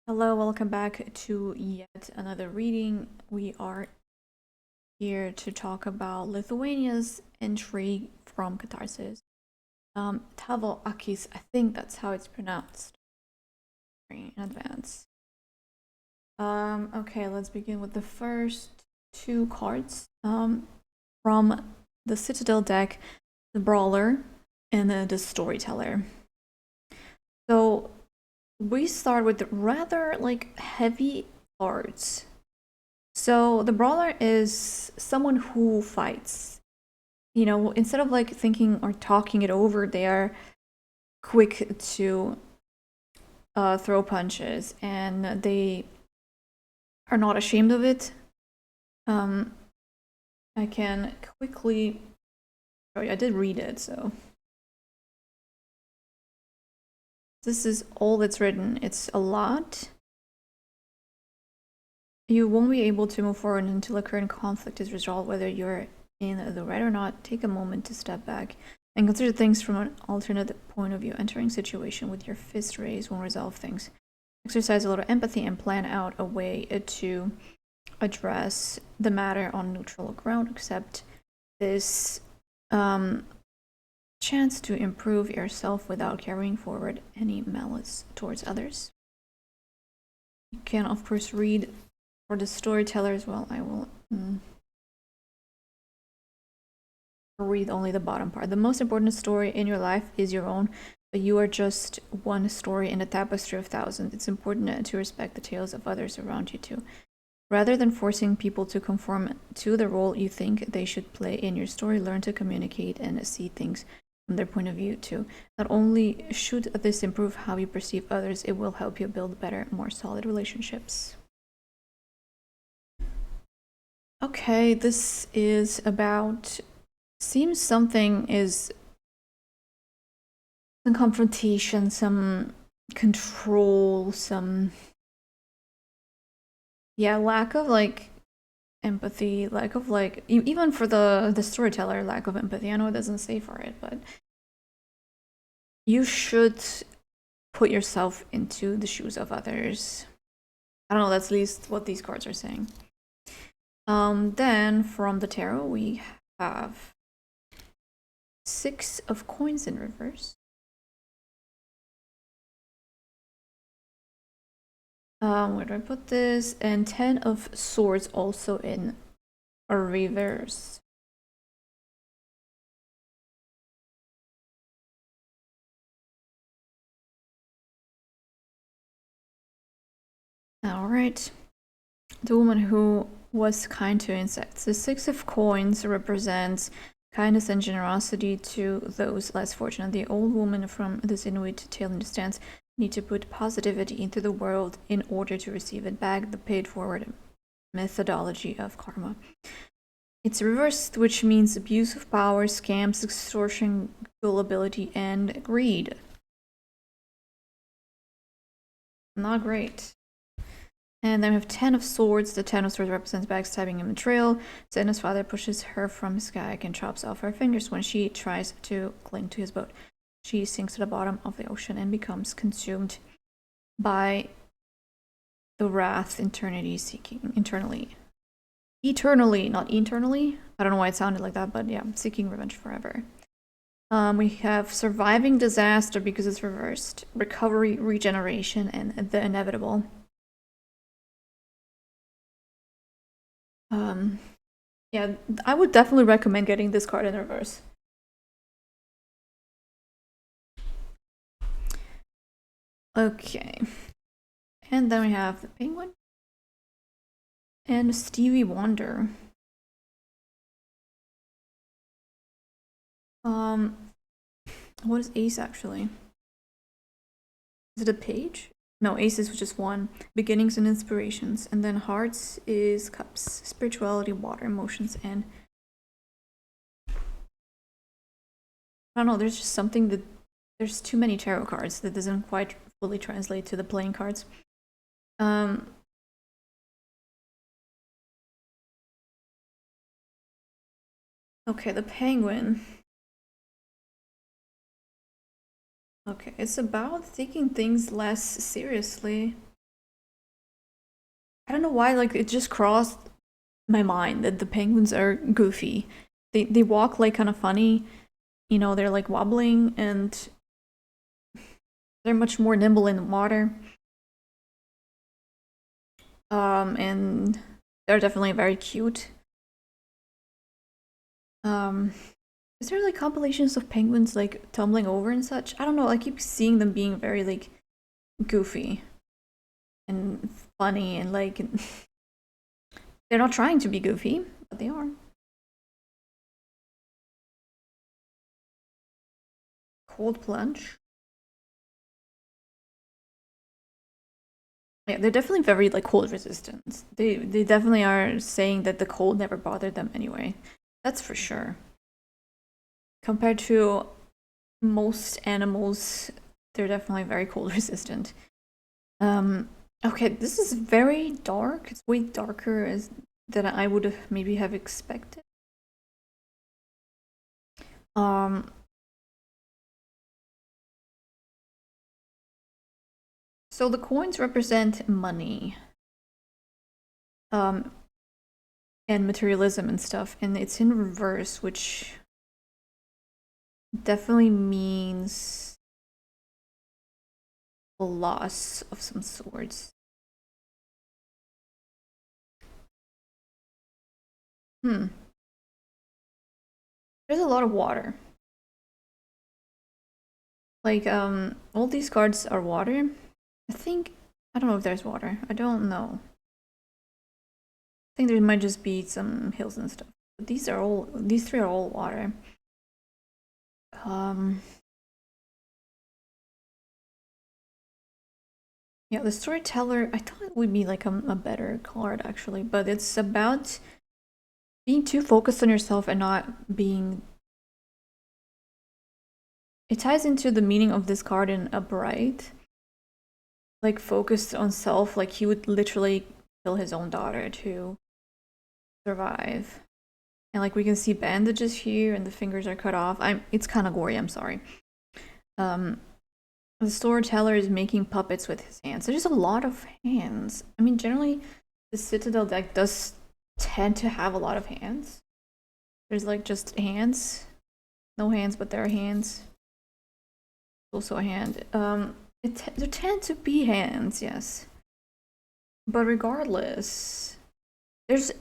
Hello, welcome back to yet another reading. We are here to talk about Lithuania's entry from Katarsis. Tavo Akys, I think that's how it's pronounced in advance. Okay, let's begin with the first two cards from the Citadel deck, the Brawler and the Storyteller. So we start with rather heavy cards. So the Brawler is someone who fights. You know, instead of thinking or talking it over, they are quick to throw punches and they are not ashamed of it. I can quickly. Oh, I did read it, so. This is all that's written. It's a lot. You won't be able to move forward until a current conflict is resolved, whether you're in the right or not. Take a moment to step back and consider things from an alternate point of view. Entering situation with your fist raised won't resolve things. Exercise a little empathy and plan out a way to address the matter on neutral ground. Accept this chance to improve yourself without carrying forward any malice towards others. You can, of course, read for the storyteller as well. I will read only the bottom part. The most important story in your life is your own, but you are just one story in a tapestry of thousands. It's important to respect the tales of others around you too. Rather than forcing people to conform to the role you think they should play in your story, learn to communicate and see things from their point of view too. Not only should this improve how you perceive others, it will help you build better, more solid relationships. Okay, this is about. Seems something is some confrontation, some control, some lack of empathy, lack of even for the storyteller, lack of empathy. I know it doesn't say for it, but you should put yourself into the shoes of others. I don't know, that's at least what these cards are saying. Then from the tarot we have 6 of coins in reverse. Where do I put this? And 10 of swords also in a reverse. All right. The woman who was kind to insects. The 6 of coins represents kindness and generosity to those less fortunate. The old woman from this Inuit tale understands need to put positivity into the world in order to receive it back. The paid forward methodology of karma. It's reversed, which means abuse of power, scams, extortion, gullibility, and greed. Not great. And then we have 10 of swords. The 10 of swords represents backstabbing and betrayal. Zena's father pushes her from his kayak and chops off her fingers when she tries to cling to his boat. She sinks to the bottom of the ocean and becomes consumed by the wrath eternally seeking eternally, not internally. I don't know why it sounded like that, but yeah, seeking revenge forever. We have surviving disaster because it's reversed, recovery, regeneration, and the inevitable. Yeah, I would definitely recommend getting this card in reverse. Okay. And then we have the penguin. And Stevie Wonder. What is ace actually? Is it a page? No, ace is just one. Beginnings and inspirations. And then hearts is cups. Spirituality, water, emotions, and I don't know, there's just something that there's too many tarot cards that doesn't quite fully translate to the playing cards. Okay, the penguin. Okay, it's about taking things less seriously. don't know why, like, it just crossed my mind that the penguins are goofy. They walk like kind of funny, you know, they're like wobbling and they're much more nimble in the water. And they're definitely very cute. Is there like compilations of penguins like tumbling over and such? I don't know. I keep seeing them being very like goofy and funny and like they're not trying to be goofy, but they are. Cold plunge. Yeah, they're definitely very like cold resistant. They definitely are saying that the cold never bothered them anyway. That's for sure. Compared to most animals, they're definitely very cold resistant. Okay, this is very dark. It's way darker than I would have maybe have expected. So the coins represent money, and materialism and stuff, and it's in reverse, which definitely means a loss of some sorts. There's a lot of water. Like, all these cards are water. I don't know if there's water. I don't know. I think there might just be some hills and stuff. But these three are all water. Yeah, the storyteller, I thought it would be like a better card actually, but it's about being too focused on yourself and not being. It ties into the meaning of this card in Upright. Like focused on self, like he would literally kill his own daughter to survive. And like we can see bandages here and the fingers are cut off. It's kind of gory, I'm sorry. The storyteller is making puppets with his hands. There's a lot of hands. I mean, generally the Citadel deck does tend to have a lot of hands. There's like just hands. No hands, but there are hands. Also a hand. There tend to be hands, yes. But regardless, there's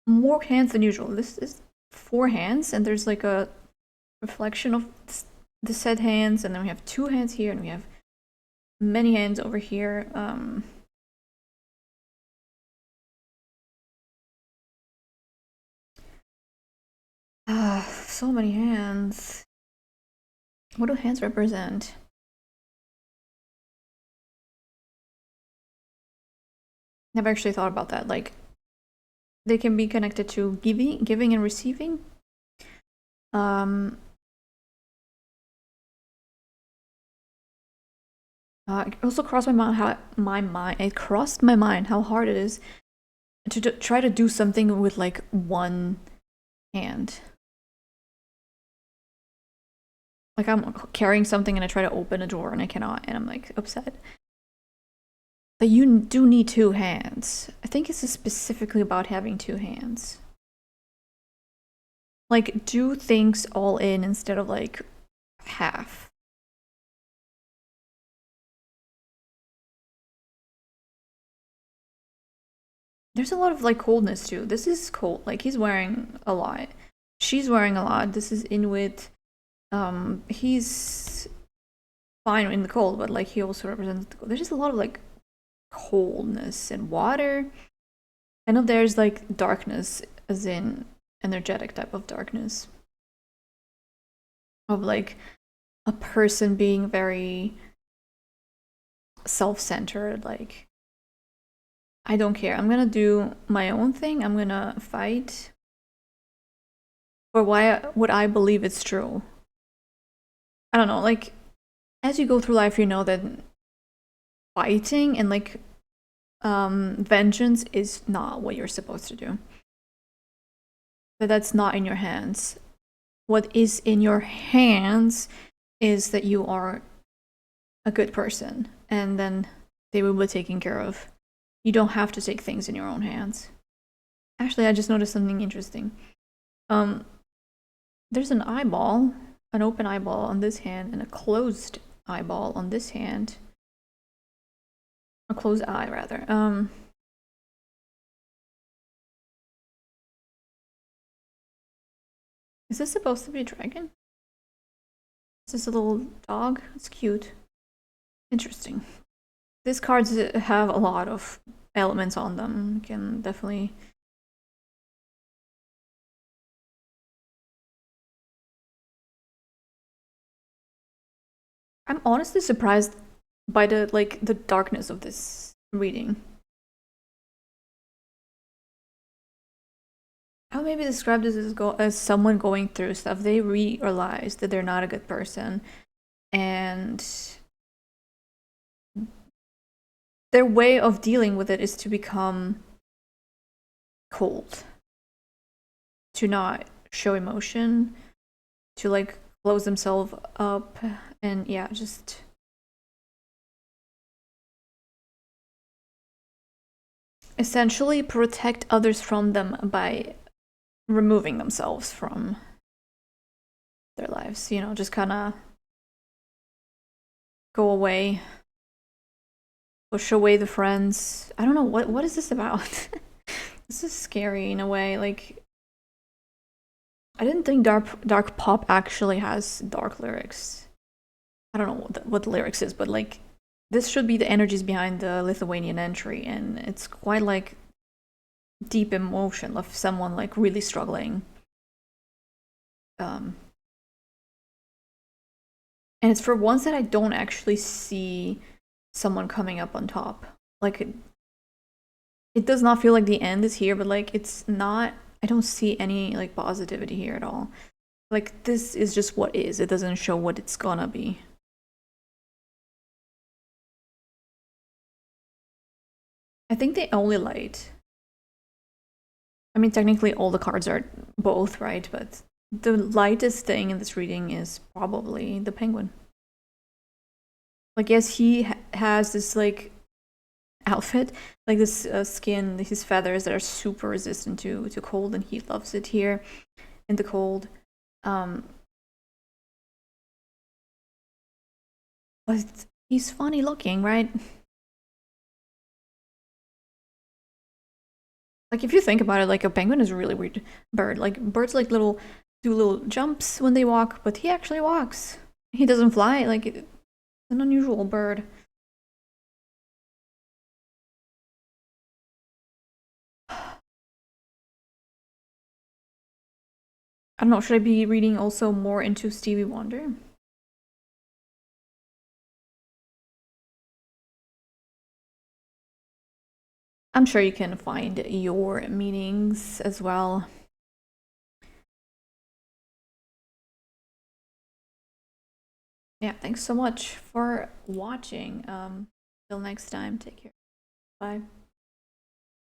more hands than usual. This is 4 hands, and there's like a reflection of the said hands, and then we have 2 hands here, and we have many hands over here. So many hands. What do hands represent? Never actually thought about that. Like, they can be connected to giving and receiving. It also crossed my mind how hard it is to try to do something with like one hand. Like I'm carrying something and I try to open a drawer and I cannot, and I'm like upset. But you do need 2 hands. I think it's specifically about having 2 hands. Like do things all in instead of like half. There's a lot of like coldness too. This is cold. Like he's wearing a lot. She's wearing a lot. This is Inuit. He's fine in the cold, but like he also represents the cold. There's just a lot of like coldness and water. I know there's like darkness, as in energetic type of darkness. Of like a person being very self-centered, like I don't care. I'm gonna do my own thing. I'm gonna fight for what I believe is true. I don't know, like as you go through life, you know that fighting and like vengeance is not what you're supposed to do. That that's not in your hands. What is in your hands is that you are a good person, and then they will be taken care of. You don't have to take things in your own hands. Actually, I just noticed something interesting. There's an eyeball, an open eyeball on this hand, and a closed eyeball on this hand. A closed eye, rather. Is this supposed to be a dragon? Is this a little dog? It's cute. Interesting. These cards have a lot of elements on them. You can definitely... I'm honestly surprised by the darkness of this reading. How maybe describe this as someone going through stuff. They realize that they're not a good person, and their way of dealing with it is to become cold, to not show emotion, to like close themselves up, and yeah, just essentially protect others from them by removing themselves from their lives, you know, just kind of go away, push away the friends. I don't know, what is this about? This is scary in a way. Like, I didn't think dark pop actually has dark lyrics. I don't know what the lyrics is, but like, this should be the energies behind the Lithuanian entry, and it's quite like deep emotion of someone like really struggling. And it's for once that I don't actually see someone coming up on top. Like, it does not feel like the end is here, but like, it's not, I don't see any like positivity here at all. Like, this is just what is. It doesn't show what it's gonna be. I think the only light, I mean, technically all the cards are both, right? But the lightest thing in this reading is probably the penguin. Like, yes, he has this like outfit, like this skin, his feathers that are super resistant to cold, and he loves it here in the cold. But he's funny looking, right? Like, if you think about it, like a penguin is a really weird bird. Like, birds like do little jumps when they walk, but he actually walks. He doesn't fly. Like, it's an unusual bird. I don't know, should I be reading also more into Stevie Wonder? I'm sure you can find your meanings as well. Yeah, thanks so much for watching. Till next time, take care. Bye.